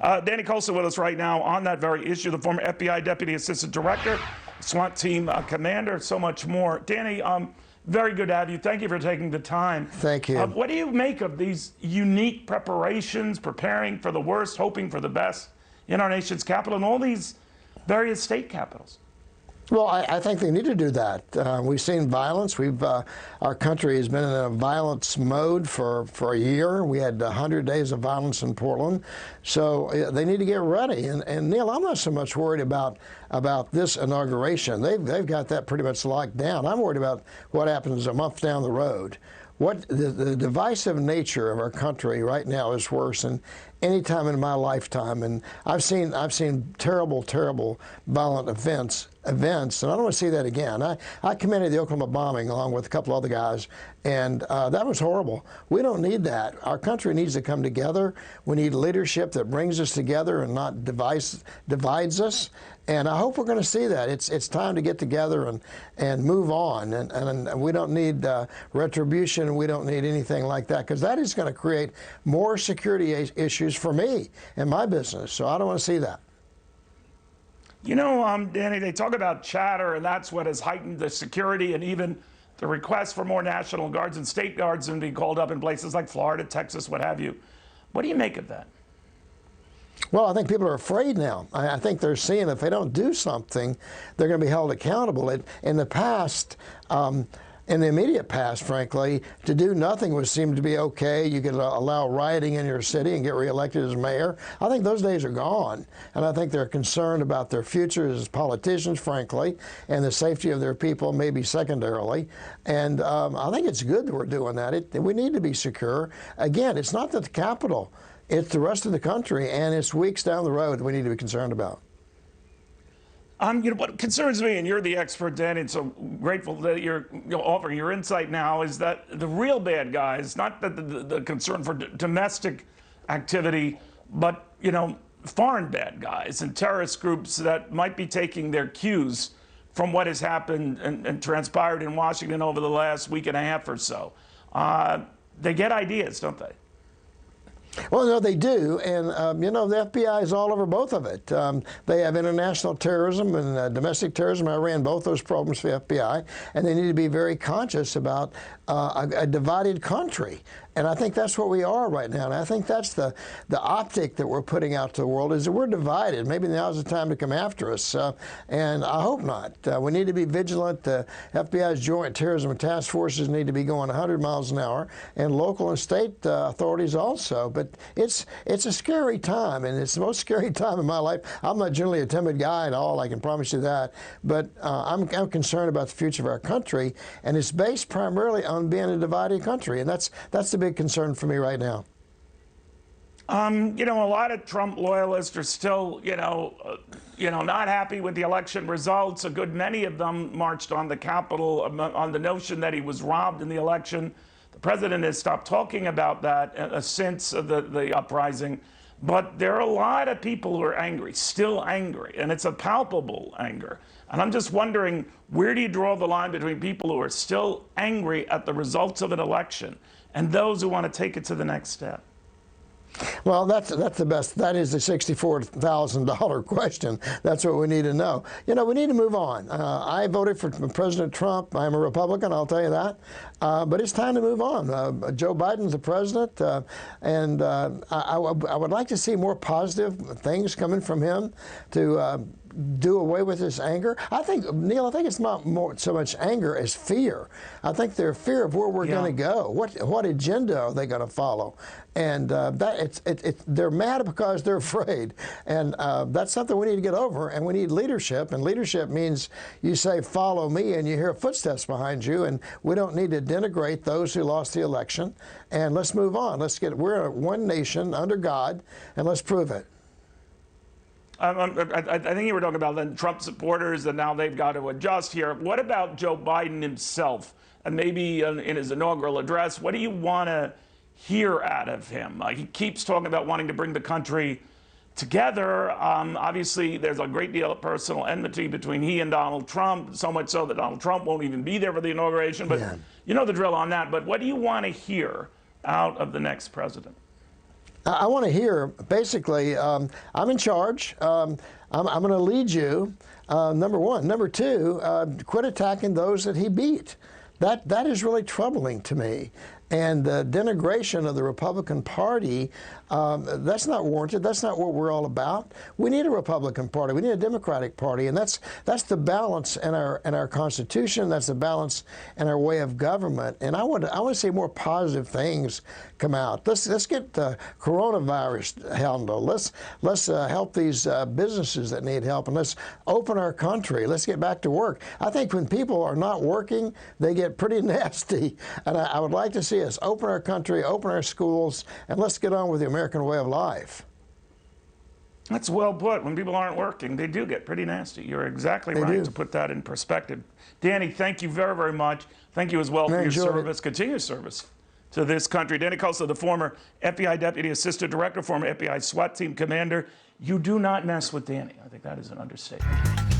Danny Coulson with us right now on that very issue, the former FBI Deputy Assistant Director, SWAT Team Commander, so much more. Danny, very good to have you. Thank you for taking the time. Thank you. What do you make of these unique preparations, preparing for the worst, hoping for the best in our nation's capital and all these various state capitals? Well, I think they need to do that. We've seen violence. Our country has been in a violence mode for a year. We had 100 days of violence in Portland. So they need to get ready. And Neil, I'm not so much worried about this inauguration. They've got that pretty much locked down. I'm worried about what happens a month down the road. The divisive nature of our country right now is worse than any time in my lifetime, and I've seen terrible, terrible violent events, and I don't want to see that again. I commended the Oklahoma bombing along with a couple other guys, and that was horrible. We don't need that. Our country needs to come together. We need leadership that brings us together and not divides us. And I hope we're going to see that. It's time to get together and move on. And we don't need retribution. We don't need anything like that, because that is going to create more security issues for me and my business. So I don't want to see that. You know, Danny, they talk about chatter, and that's what has heightened the security and even the request for more National Guards and state guards and being called up in places like Florida, Texas, what have you. What do you make of that? Well, I think people are afraid now. I think they're seeing if they don't do something, they're going to be held accountable. In the past, in the immediate past, frankly, to do nothing would seem to be okay. You could allow rioting in your city and get reelected as mayor. I think those days are gone, and I think they're concerned about their future as politicians, frankly, and the safety of their people, maybe secondarily. And I think it's good that we're doing that. We need to be secure. Again, it's not the Capitol. It's the rest of the country, and it's weeks down the road that we need to be concerned about. You know, what concerns me, and you're the expert, Danny, and so grateful that you're offering your insight now, is that the real bad guys, not the concern for domestic activity, but, you know, foreign bad guys and terrorist groups that might be taking their cues from what has happened and transpired in Washington over the last week and a half or so. They get ideas, don't they? Well, no, they do, and you know, the FBI is all over both of it. They have international terrorism and domestic terrorism. I ran both those programs for the FBI, and they need to be very conscious about a divided country. And I think that's what we are right now. And I think that's the optic that we're putting out to the world, is that we're divided. Maybe now's the time to come after us, and I hope not. We need to be vigilant. FBI's Joint Terrorism Task Forces need to be going 100 miles an hour, and local and state authorities also. But it's a scary time, and it's the most scary time in my life. I'm not generally a timid guy at all, I can promise you that. But I'm concerned about the future of our country, and it's based primarily on being a divided country, and that's the big concern for me right now. You know, a lot of Trump loyalists are still, not happy with the election results. A good many of them marched on the Capitol on the notion that he was robbed in the election. The president has stopped talking about that since the uprising. But there are a lot of people who are angry, still angry, and it's a palpable anger. And I'm just wondering, where do you draw the line between people who are still angry at the results of an election and those who want to take it to the next step? Well, that's the best. That is the $64,000 question. That's what we need to know. You know, we need to move on. I voted for President Trump. I'm a Republican, I'll tell you that. But it's time to move on. Joe Biden's the president, and I would like to see more positive things coming from him to do away with this anger. I think, Neil, it's not so much anger as fear. I think they're fear of where we're going to go. What agenda are they going to follow? And they're mad because they're afraid. And that's something we need to get over. And we need leadership. And leadership means you say, follow me, and you hear footsteps behind you. And we don't need to denigrate those who lost the election. And let's move on. We're one nation under God, and let's prove it. I think you were talking about the Trump supporters, and now they've got to adjust here. What about Joe Biden himself? And maybe in his inaugural address, what do you want to hear out of him? He keeps talking about wanting to bring the country together. Obviously, there's a great deal of personal enmity between he and Donald Trump, so much so that Donald Trump won't even be there for the inauguration. But you know the drill on that. But what do you want to hear out of the next president? I want to hear, basically, I'm in charge. I'm going to lead you, number one. Number two, quit attacking those that he beat. That is really troubling to me. And the denigration of the Republican Party, that's not warranted. That's not what we're all about. We need a Republican Party. We need a Democratic Party, and that's the balance in our Constitution. That's the balance in our way of government. And I want to see more positive things come out. Let's get the coronavirus handled. Let's help these businesses that need help, and let's open our country. Let's get back to work. I think when people are not working, they get pretty nasty, and I would like to see us open our country, open our schools, and let's get on with the American way of life. That's well put. When people aren't working, they do get pretty nasty. You're exactly right to put that in perspective. Danny, thank you very, very much. Thank you as well for your service, continuous service to this country. Danny Coulson, the former FBI Deputy Assistant Director, former FBI SWAT Team Commander. You do not mess with Danny. I think that is an understatement.